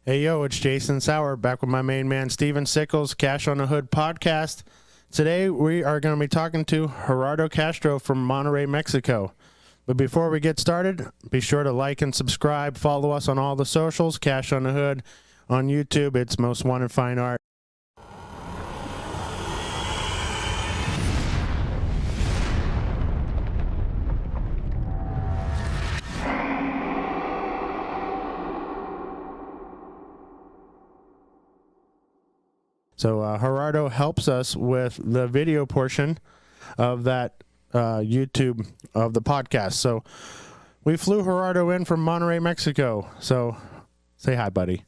Hey, yo, it's Jason Sauer back with my main man, Steven Sickles, Cash on the Hood podcast. Today, we are going to be talking to Gerardo Castro from Monterrey, Mexico. But before we get started, be sure to like and subscribe. Follow us on all the socials, Cash on the Hood. On YouTube, it's Most Wanted Fine Art. So Gerardo helps us with the video portion of that YouTube of the podcast. So we flew Gerardo in from Monterrey, Mexico. So say hi, buddy.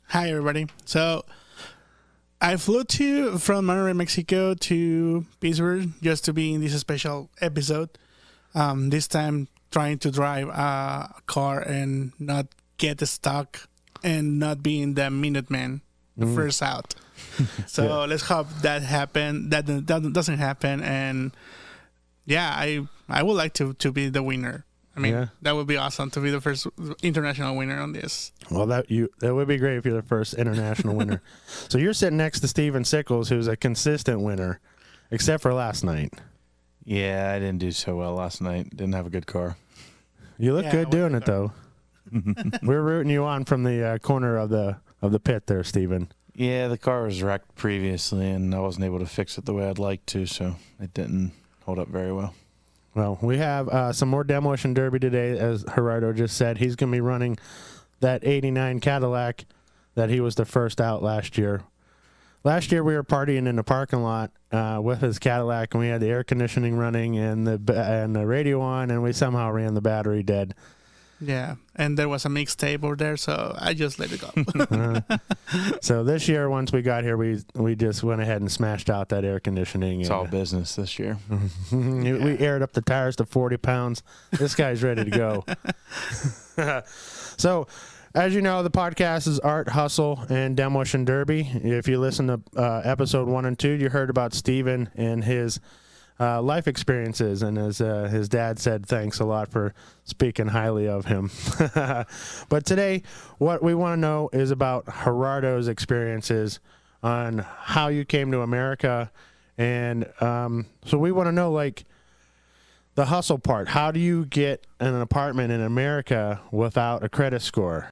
Hi, everybody. So I flew from Monterrey, Mexico to Pittsburgh just to be in this special episode. This time trying to drive a car and not get stuck and not being the Minuteman, the first out. So let's hope that doesn't happen. And yeah, I would like to be the winner. I mean, that would be awesome to be the first international winner on this. Well, that would be great if you're the first international winner. So you're sitting next to Steven Sickles, who's a consistent winner, except for last night. Yeah, I didn't do so well last night. Didn't have a good car. You look good doing it, though. We're rooting you on from the corner of the pit there, Steven. Yeah, the car was wrecked previously, and I wasn't able to fix it the way I'd like to, so it didn't hold up very well. Well, we have some more Demolition Derby today, as Gerardo just said. He's going to be running that 89 Cadillac that he was the first out last year. Last year, we were partying in the parking lot with his Cadillac, and we had the air conditioning running and the radio on, and we somehow ran the battery dead. Yeah, and there was a mixtape over there, so I just let it go. So this year, once we got here, we just went ahead and smashed out that air conditioning. It's all business this year. We aired up the tires to 40 pounds. This guy's ready to go. So, as you know, the podcast is Art, Hustle, and Demolition Derby. If you listen to episode 1 and 2, you heard about Steven and his life experiences, and as his dad said, thanks a lot for speaking highly of him. But today, what we want to know is about Gerardo's experiences on how you came to America, and so we want to know, like, the hustle part. How do you get an apartment in America without a credit score?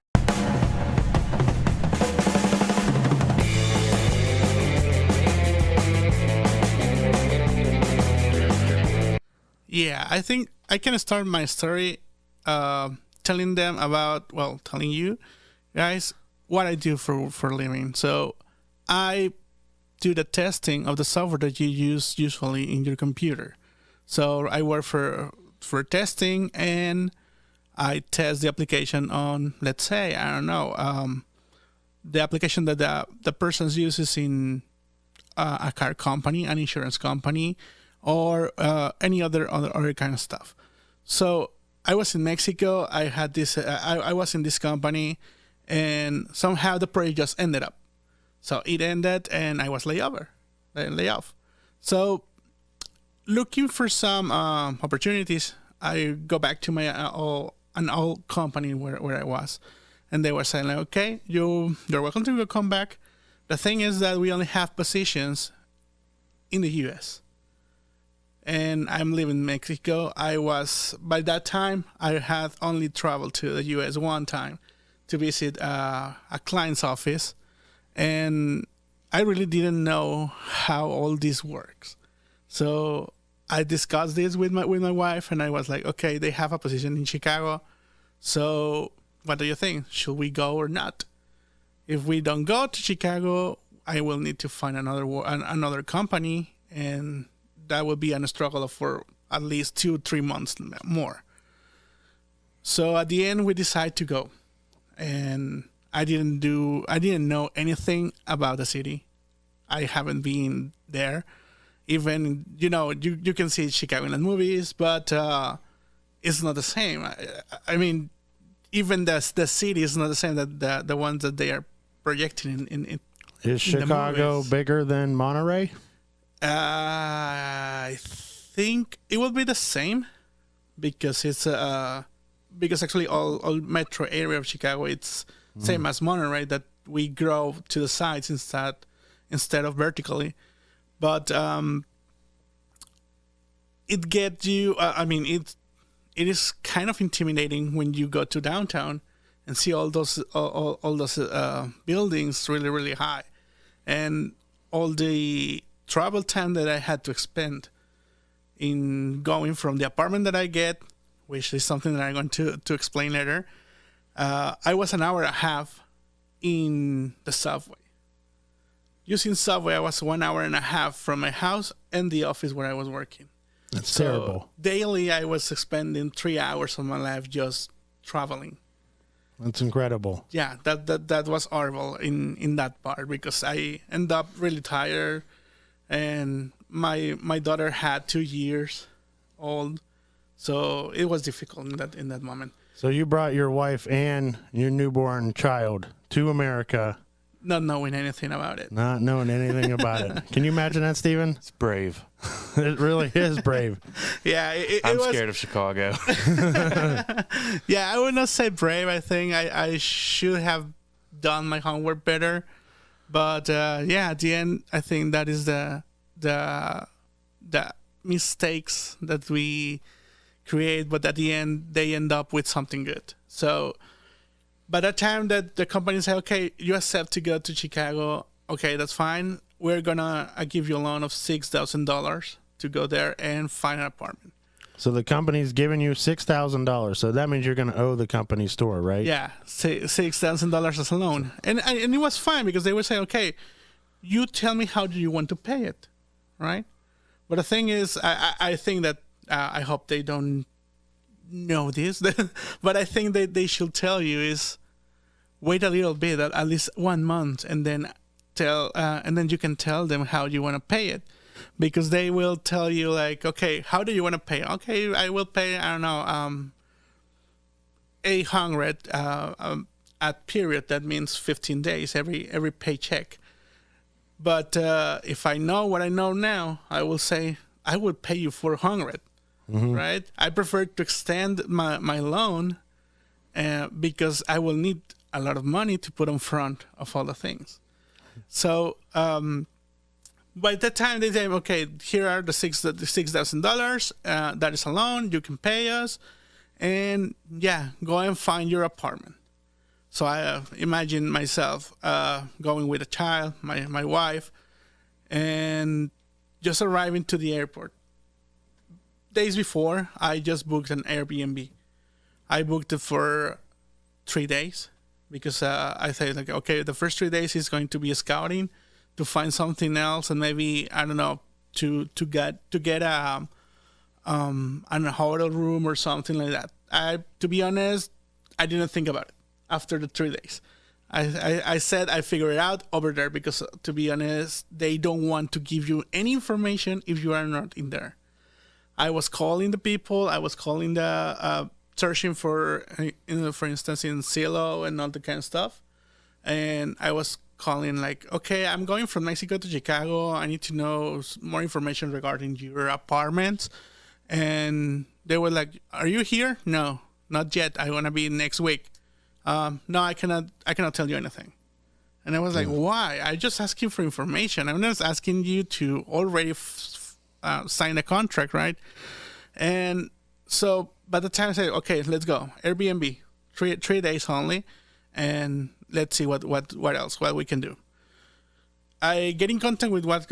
Yeah, I think I can start my story telling you guys what I do for a living. So I do the testing of the software that you use usually in your computer. So I work for testing, and I test the application on, let's say, I don't know, the application that the person uses in a car company, an insurance company, or any other kind of stuff. So I was in Mexico. I had this. I was in this company, and somehow the project just ended up. So it ended, and I was laid off. So looking for some opportunities, I go back to my an old company where I was, and they were saying, like, okay, you're welcome to come back. The thing is that we only have positions in the U.S. and I'm living in Mexico. By that time, I had only traveled to the U.S. one time to visit a client's office, and I really didn't know how all this works. So I discussed this with my wife, and I was like, okay, they have a position in Chicago, so what do you think? Should we go or not? If we don't go to Chicago, I will need to find another company, and that would be a struggle for at least 2-3 months more. So at the end, we decided to go, and I didn't know anything about the city. I haven't been there. Even, you can see Chicago in the but it's not the same. I mean, even the city is not the same that the ones that they are projecting in Is Chicago bigger than Monterrey? I think it will be the same because it's because actually all metro area of Chicago, it's Same as Monterrey, that we grow to the sides instead of vertically. But it gets you. It is kind of intimidating when you go to downtown and see all those buildings really, really high, and all the travel time that I had to expend in going from the apartment that I get, which is something that I'm going to explain later. I was an hour and a half in the subway. Using subway, I was 1 hour and a half from my house and the office where I was working. That's terrible. Daily, I was spending 3 hours of my life just traveling. That's incredible. Yeah, that was horrible in that part, because I ended up really tired, and my daughter had 2 years old, so it was difficult in that moment. So you brought your wife and your newborn child to America, not knowing anything about it. not knowing anything about it. Can you imagine that, Steven? It's brave. It really is brave. Yeah, I'm scared of Chicago. Yeah, I would not say brave. I think I should have done my homework better. But yeah, at the end, I think that is the mistakes that we create. But at the end, they end up with something good. So by the time that the company say, okay, you accept to go to Chicago, okay, that's fine. We're gonna give you a loan of $6,000 to go there and find an apartment. So the company's giving you $6,000. So that means you're going to owe the company store, right? Yeah, $6,000 as a loan, and it was fine, because they would say, okay, you tell me how do you want to pay it, right? But the thing is, I think that I hope they don't know this, but I think that they should tell you is wait a little bit, at least 1 month, and then you can tell them how you want to pay it. Because they will tell you, like, okay, how do you want to pay? Okay, I will pay, I don't know, 800 at period. That means 15 days, every paycheck. But if I know what I know now, I will say, I will pay you 400, right? I prefer to extend my loan because I will need a lot of money to put in front of all the things. So, by that time, they say, okay, here are the $6,000. That is a loan. You can pay us. And, yeah, go and find your apartment. So I imagine myself going with a child, my wife, and just arriving to the airport. Days before, I just booked an Airbnb. I booked it for 3 days because I said, like, okay, the first 3 days is going to be scouting, to find something else, and maybe, I don't know, to get a hotel room or something like that. To be honest, I didn't think about it after the 3 days. I said I figure it out over there, because to be honest, they don't want to give you any information if you are not in there. I was calling the people. I was calling the searching for instance, in Zillow and all the kind of stuff, and I was calling like, okay, I'm going from Mexico to Chicago. I need to know more information regarding your apartments. And they were like, are you here? No, not yet. I want to be next week. No, I cannot tell you anything. And I was like, why? I just asking for information. I'm just asking you to already sign a contract, right? And so by the time I said, okay, let's go. Airbnb, 3 days only. And let's see what else, what we can do. I get in contact with one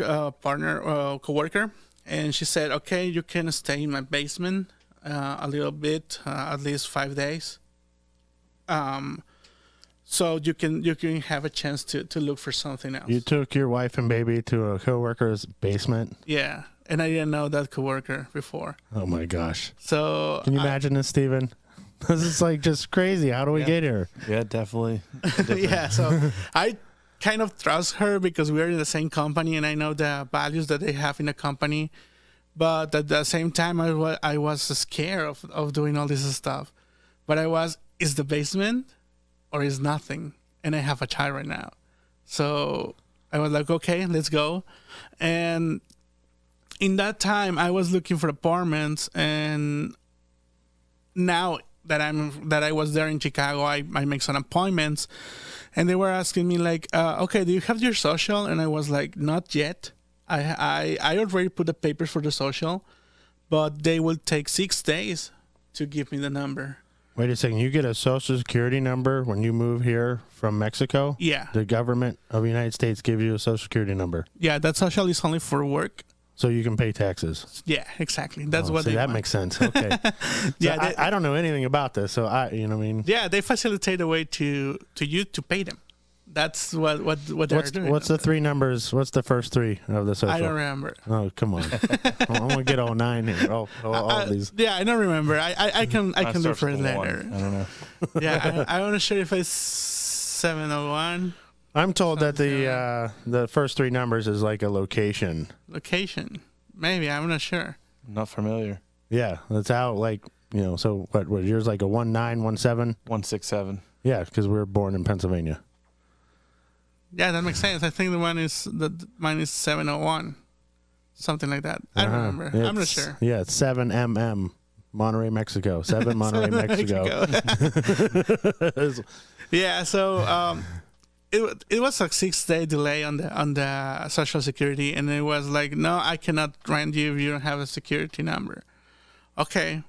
coworker, and she said, okay, you can stay in my basement a little bit, at least 5 days. So you can have a chance to look for something else. You took your wife and baby to a coworker's basement? Yeah, and I didn't know that coworker before. Oh my gosh. So can you imagine this, Steven? This is like just crazy. How do we get here? Yeah, definitely. Yeah, so I kind of trust her because we're in the same company and I know the values that they have in the company. But at the same time, I was scared of doing all this stuff. But is the basement or is nothing? And I have a child right now. So I was like, okay, let's go. And in that time, I was looking for apartments. And now that I was there in Chicago, I make some appointments, and they were asking me like, okay, do you have your social? And I was like, not yet. I already put the papers for the social, but they will take 6 days to give me the number. Wait a second. You get a social security number when you move here from Mexico? Yeah. The government of the United States gives you a social security number. Yeah, that social is only for work. So you can pay taxes. Yeah, exactly. That's what they that want. makes sense. Okay. Yeah, I don't know anything about this, so you know what I mean? Yeah, they facilitate a way to you to pay them. That's what they're doing. What's the 3 numbers? What's the first 3 of the social? I don't remember. Oh, come on. I'm going to get all 9 here. All these. Yeah, I don't remember. I can look for it later. I don't know. Yeah, I'm not sure if it's 701. I'm told that the first 3 numbers is like a location. Location. Maybe, I'm not sure. Not familiar. Yeah, that's how, like, you know, so what was yours, like a 1917? 167. Yeah, because we were born in Pennsylvania. Yeah, that makes sense. I think mine is 701. Something like that. I don't remember. I'm not sure. Yeah, it's 7MM, Monterrey, Mexico. 7 Monterrey, Mexico. Yeah, so it was a 6-day delay on the Social Security, and it was like, no, I cannot rent you if you don't have a security number. Okay,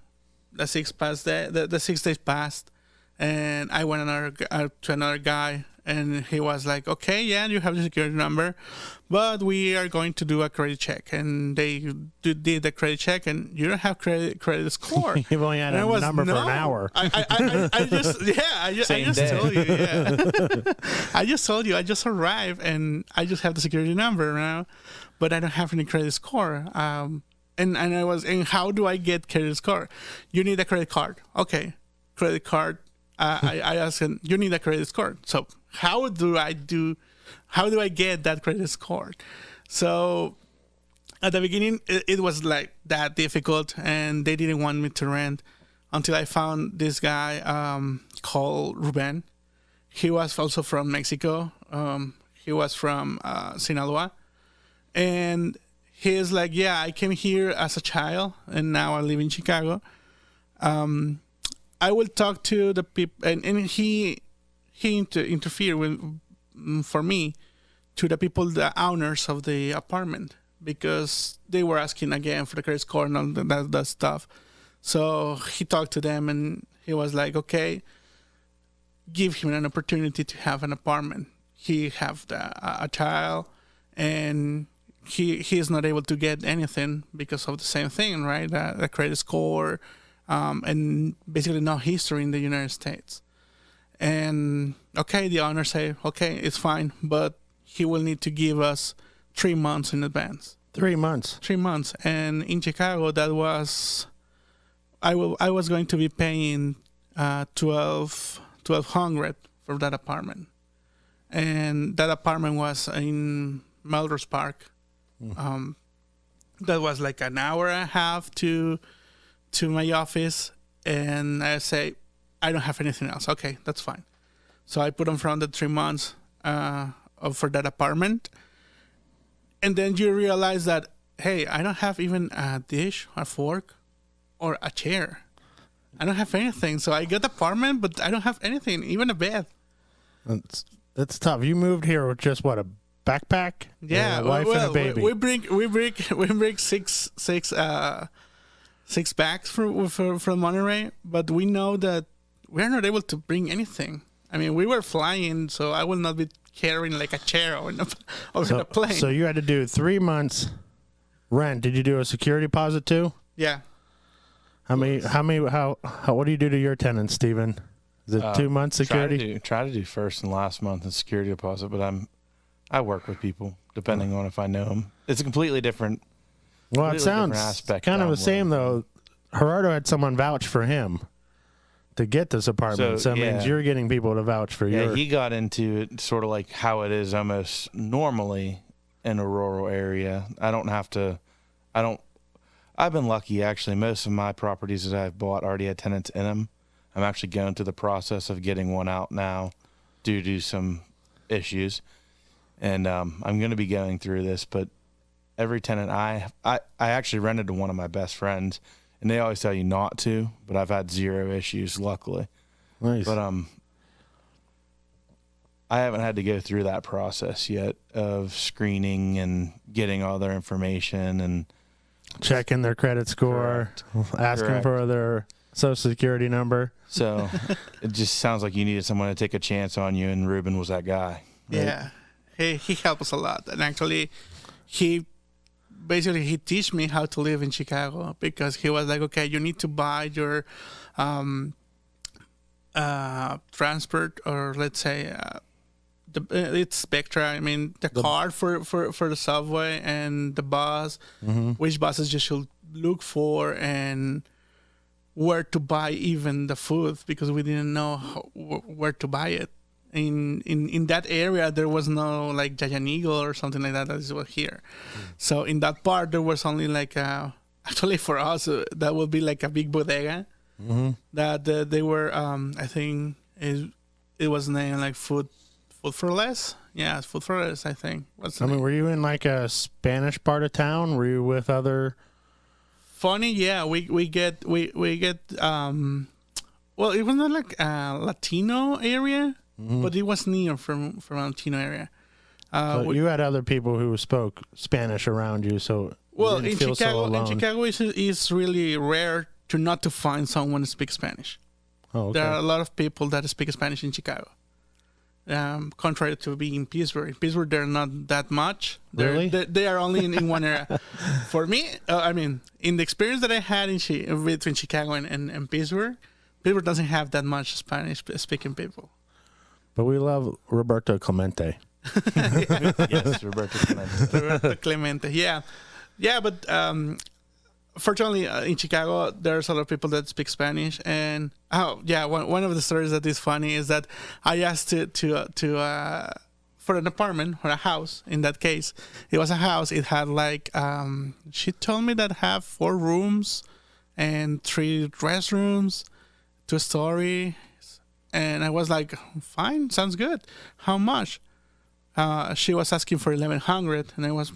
the 6 days passed, and I went to another guy, and he was like, okay, yeah, you have the security number, but we are going to do a credit check. And they did the credit check, and you don't have credit score. You've only had a number for an hour. I just told you. Yeah. I just told you. I just arrived, and I just have the security number now, but I don't have any credit score. And how do I get credit score? You need a credit card. Okay, credit card. I asked him, you need a credit score. So how do I get that credit score? So at the beginning, it was like that difficult, and they didn't want me to rent until I found this guy called Ruben. He was also from Mexico. He was from Sinaloa. And he's like, yeah, I came here as a child, and now I live in Chicago. I will talk to the people, and he interfered with, for me, to the people, the owners of the apartment, because they were asking again for the credit score and all that stuff. So he talked to them, and he was like, okay, give him an opportunity to have an apartment. He have a child, and he is not able to get anything because of the same thing, right? The credit score, and basically no history in the United States. And okay, the owner say, okay, it's fine, but he will need to give us 3 months in advance. 3 months. 3 months. And in Chicago, that was, I was going to be paying $1,200 for that apartment. And that apartment was in Melrose Park. That was like an hour and a half to my office, and I say, I don't have anything else. Okay, that's fine. So I put on front the 3 months for that apartment, and then you realize that, hey, I don't have even a dish, a fork, or a chair. I don't have anything. So I get the apartment, but I don't have anything, even a bed. That's tough. You moved here with just what, a backpack? Yeah, and a wife and a baby. We bring six bags from Monterrey, but we know that we're not able to bring anything. I mean, we were flying, so I will not be carrying like a chair over the plane. So you had to do 3 months rent. Did you do a security deposit too? Yeah. How what do you do to your tenants, Steven? Is it 2 months security? Try to do first and last month in security deposit, but I work with people depending on if I know them. It's a completely different. Well, it sounds kind of the same though. Gerardo had someone vouch for him to get this apartment, so it means you're getting people to vouch for you. Yeah, he got into it sort of like how it is almost normally in a rural area. I've been lucky, actually. Most of my properties that I've bought already had tenants in them. I'm actually going through the process of getting one out now due to some issues. And I'm going to be going through this, but every tenant I actually rented to one of my best friends, and they always tell you not to, but I've had zero issues, luckily. Nice. But I haven't had to go through that process yet of screening and getting all their information and checking their credit score, asking for their social security number. So it just sounds like you needed someone to take a chance on you, and Ruben was that guy. Right? Yeah, he helped us a lot, and actually, he teach me how to live in Chicago, because he was like, okay, you need to buy your transport, or let's say it's Spectra. I mean, the card for the subway and the bus, which buses you should look for, and where to buy even the food, because we didn't know where to buy it. In that area, there was no like Giant Eagle or something like that is here. So in that part, there was only like actually for us that would be like a big bodega that they were I think it was named like food for less. Yeah, it's food for less, I think. Were you in like a Spanish part of town? Were you with other? Funny, yeah. We get well, it was not like a Latino area, but it was near from Latino area. So you had other people who spoke Spanish around you, so in Chicago, it's really rare to find someone who speaks Spanish. Oh, okay. There are a lot of people that speak Spanish in Chicago. Contrary to being in Pittsburgh. In Pittsburgh, they're not that much. Really? They are only in one area. For me, I mean, in the experience that I had between Chicago and Pittsburgh doesn't have that much Spanish-speaking people. But we love Roberto Clemente. Yes, Roberto Clemente. Roberto Clemente, yeah. Yeah, but fortunately, in Chicago, there's a lot of people that speak Spanish. And, one of the stories that is funny is that I asked for an apartment or a house. In that case, it was a house. It had like, she told me that have 4 rooms and 3 restrooms, 2-story. And I was like, fine, sounds good. How much? She was asking for $1,100, and I was,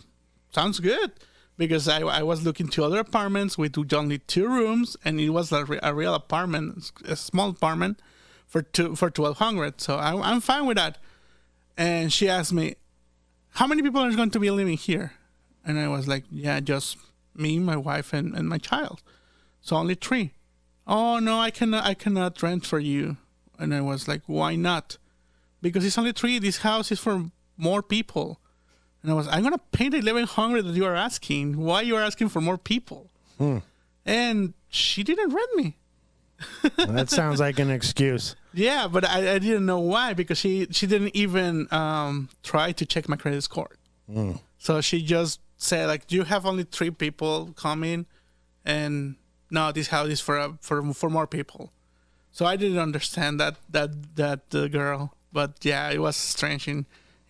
sounds good. Because I was looking to other apartments with only 2 rooms, and it was a real apartment, a small apartment, for $1,200. So I'm fine with that. And she asked me, how many people are going to be living here? And I was like, yeah, just me, my wife, and my child. So only 3. Oh no, I cannot rent for you. And I was like, why not? Because it's only 3. This house is for more people. And I'm going to pay the $1,100 that you are asking. Why you are asking for more people? And she didn't rent me. That sounds like an excuse. Yeah, but I didn't know why, because she didn't even try to check my credit score. So she just said, like, you have only 3 people coming, and no, this house is for more people. So I didn't understand that girl. But yeah, it was strange in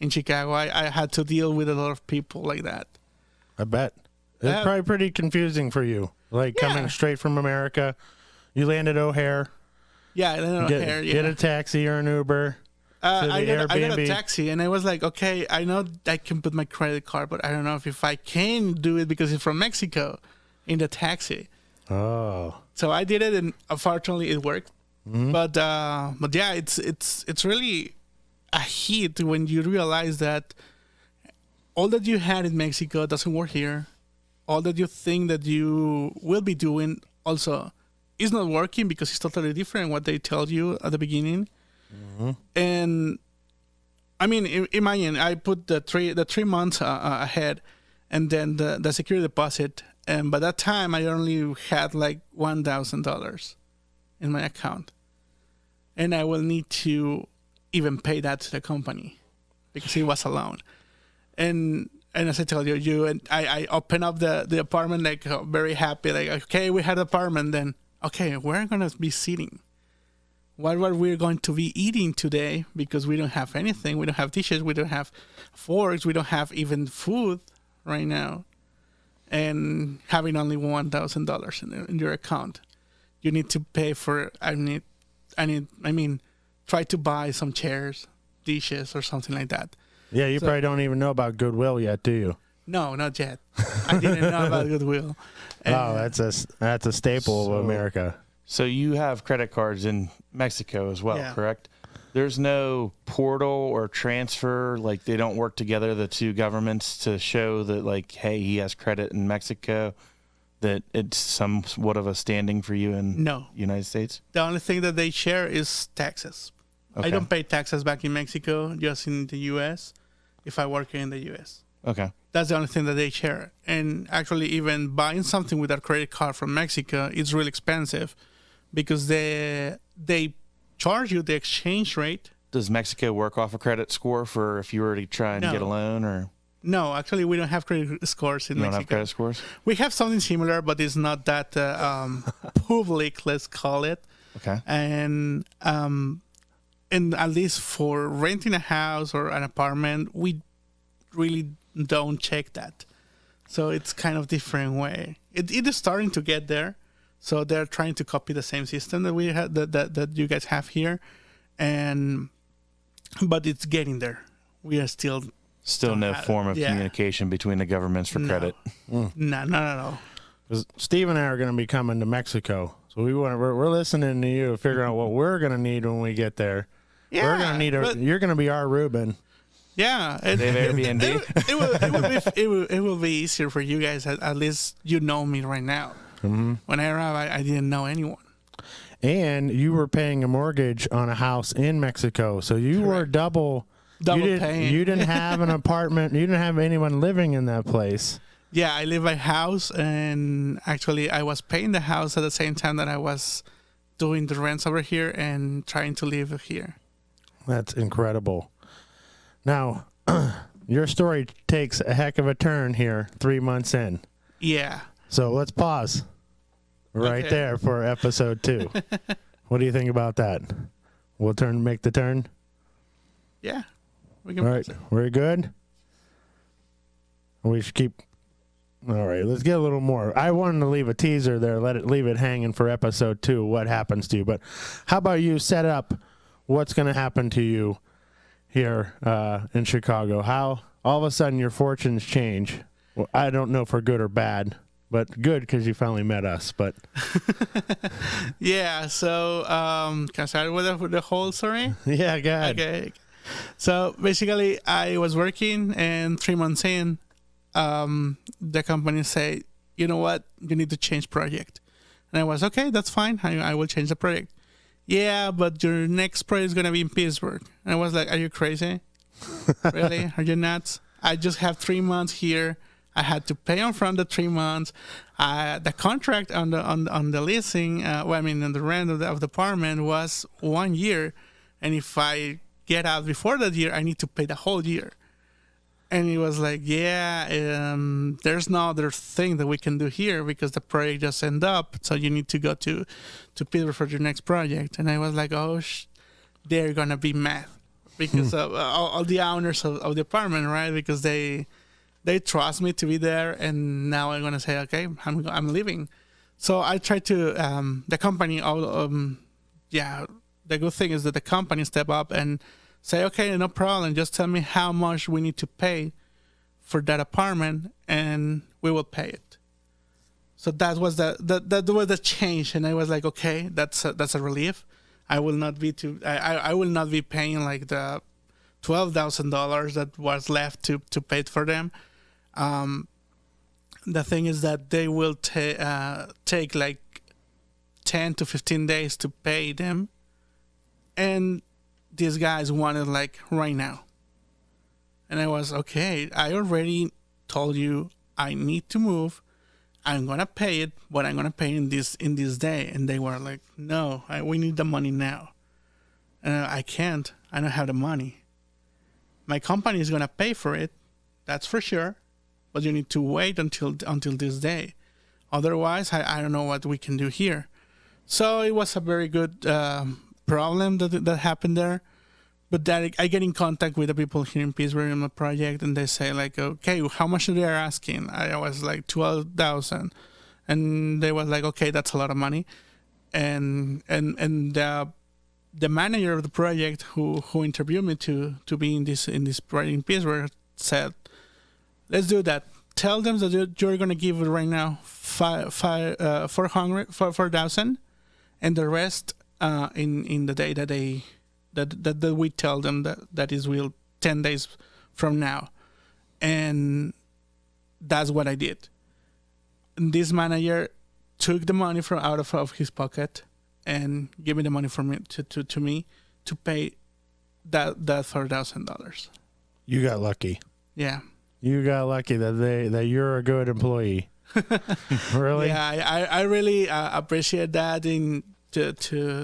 Chicago. I had to deal with a lot of people like that. I bet. It's probably pretty confusing for you. Like coming straight from America. You land at O'Hare. Yeah, I landed at O'Hare. Get a taxi or an Uber. I got a taxi, and I was like, okay, I know I can put my credit card, but I don't know if I can do it because it's from Mexico in the taxi. Oh. So I did it, and unfortunately it worked. But yeah, it's really a hit when you realize that all that you had in Mexico doesn't work here. All that you think that you will be doing also is not working, because it's totally different what they tell you at the beginning. And I mean, imagine I put the 3 months ahead, and then the security deposit, and by that time I only had like $1,000 in my account, and I will need to even pay that to the company because it was a loan. And as I told you, and I open up the apartment like very happy, like, okay, we had an apartment. Then okay, where am I gonna be sitting? What are we going to be eating today? Because we don't have anything. We don't have dishes. We don't have forks. We don't have even food right now. And having only $1,000 in your account, you need to pay for. I mean, try to buy some chairs, dishes, or something like that. Yeah, you probably don't even know about Goodwill yet, do you? No, not yet. I didn't know about Goodwill. Oh, that's a staple of America. So you have credit cards in Mexico as well, Yeah. correct? There's no portal or transfer, like they don't work together, the two governments, to show that, like, hey, he has credit in Mexico, that it's somewhat of a standing for you in No. United States? The only thing that they share is taxes. Okay. I don't pay taxes back in Mexico, just in the U.S. if I work in the U.S. Okay. That's the only thing that they share. And actually, even buying something with a credit card from Mexico is really expensive because they charge you the exchange rate. Does Mexico work off a credit score for if you were to try and get a loan, or No, actually, we don't have credit scores in you Mexico. don't have credit scores? We have something similar, but it's not that public, let's call it. Okay. And at least for renting a house or an apartment, we really don't check that. So it's kind of different way. It is starting to get there. So they're trying to copy the same system that we have, that you guys have here, but it's getting there. We are still no form of communication between the governments for credit. No, not at all. 'Cause Steve and I are going to be coming to Mexico, so we're listening to you, figuring out what we're going to need when we get there. Yeah, we're going to need you're going to be our Ruben. Yeah, They have Airbnb. it will be easier for you guys. At least you know me right now. Mm-hmm. When I arrived, I didn't know anyone. And you were paying a mortgage on a house in Mexico, so you were double paying. You didn't have an apartment. You didn't have anyone living in that place. Yeah, I live by house, and actually, I was paying the house at the same time that I was doing the rents over here and trying to live here. That's incredible. Now, your story takes a heck of a turn here 3 months in. Yeah. So let's pause right there for episode 2. What do you think about that? We'll make the turn? Yeah. All right. We're good? We should keep... All right. Let's get a little more. I wanted to leave a teaser there, leave it hanging for episode 2, what happens to you. But how about you set up what's going to happen to you here in Chicago? How all of a sudden your fortunes change. Well, I don't know for good or bad, but good because you finally met us. But yeah, so can I start with the whole story? Yeah, go ahead. Okay. So basically, I was working, and 3 months in, the company said, you know what, you need to change project. And I was, okay, that's fine. I will change the project. Yeah, but your next project is going to be in Pittsburgh. And I was like, are you crazy? Really? Are you nuts? I just have 3 months here. I had to pay on front the 3 months. The contract on the leasing, on the rent of the apartment was 1 year. And if I get out before that year, I need to pay the whole year. And he was like, there's no other thing that we can do here because the project just ended up. So you need to go to Pittsburgh for your next project. And I was like, they're going to be mad because of all the owners of the apartment, right? Because they trust me to be there. And now I'm going to say, okay, I'm leaving. So I tried to, the company, the good thing is that the company step up and say, okay, no problem. Just tell me how much we need to pay for that apartment, and we will pay it. So that was the change, and I was like, okay, that's a relief. I will not be I will not be paying like the $12,000 that was left to pay for them. The thing is that they will take like 10 to 15 days to pay them, and these guys wanted like right now. And I was, okay, I already told you I need to move. I'm going to pay it, but I'm going to pay in this day. And they were like, no, we need the money now. And I can't. I don't have the money. My company is going to pay for it. That's for sure. But you need to wait until this day. Otherwise, I don't know what we can do here. So it was a very good problem that happened there. But that I get in contact with the people here in Pittsburgh in my project, and they say like, okay, how much are they asking? I was like $12,000, and they was like, okay, that's a lot of money. And the manager of the project who interviewed me to be in this project in Pittsburgh said, let's do that. tell them that you're going to give it right now 4,000, and the rest in the day that we tell them that is will 10 days from now. And that's what I did. And this manager took the money from out of his pocket and gave me the money for me to me to pay that $4,000. You got lucky. Yeah. You got lucky that you're a good employee. Really? Yeah, I really appreciate that to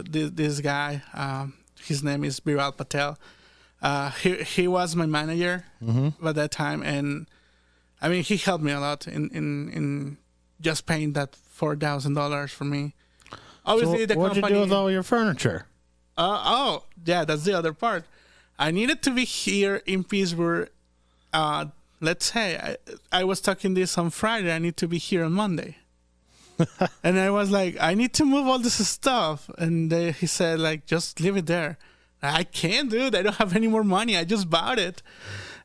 this guy. His name is Viral Patel. He was my manager at that time, and I mean he helped me a lot in just paying that $4,000 for me. Obviously, the what'd company. you do with all your furniture? Oh, yeah, that's the other part. I needed to be here in Pittsburgh. Let's say I was talking this on Friday. I need to be here on Monday. And I was like, I need to move all this stuff. And he said, like, just leave it there. I can't, dude. I don't have any more money. I just bought it.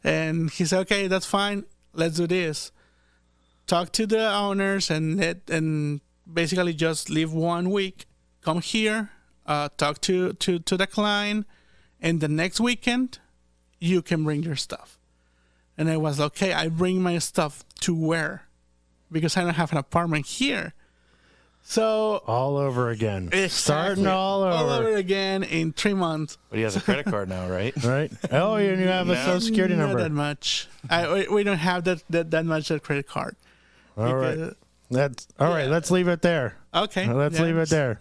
And he said, okay, that's fine. Let's do this. Talk to the owners and basically just leave 1 week. Come here, talk to the client, and the next weekend, you can bring your stuff. And I was like, okay, I bring my stuff to where? Because I don't have an apartment here. So all over again. Exactly. Starting all over. All over again in 3 months. But he has a credit card now, right? Right. Oh, and you have a Social Security number. Not that much. We don't have that much a credit card. All right. That's all right. Let's leave it there. Okay. Let's leave it there.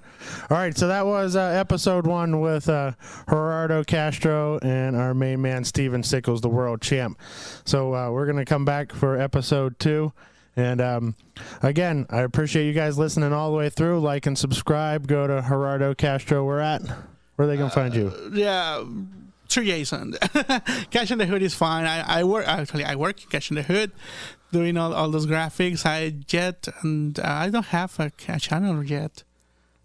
All right. So that was episode 1 with Gerardo Castro and our main man, Steven Sickles, the world champ. So we're going to come back for episode 2. And again, I appreciate you guys listening all the way through. Like and subscribe. Go to Gerardo Castro. Where are they going to find you? Yeah. Through Jason. Cash in the Hood is fine. I work in Cash in the Hood, doing all those graphics. And I don't have a channel yet.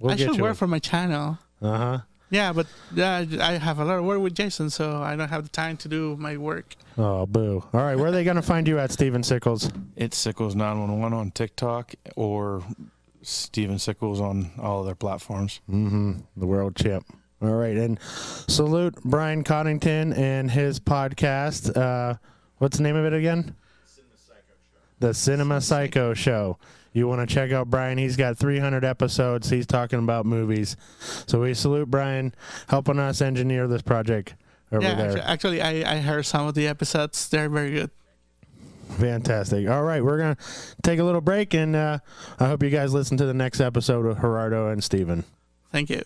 I should work for my channel. Yeah, but I have a lot of work with Jason, so I don't have the time to do my work. Oh, boo. All right, where are they going to find you at, Steven Sickles? It's Sickles911 on TikTok or Steven Sickles on all of their platforms. The world champ. All right, and salute Brian Cottington and his podcast. What's the name of it again? The Cinema Psycho Show. You want to check out Brian. He's got 300 episodes. He's talking about movies. So we salute Brian helping us engineer this project over there. Actually, I heard some of the episodes. They're very good. Fantastic. All right, we're going to take a little break, and I hope you guys listen to the next episode of Gerardo and Steven. Thank you.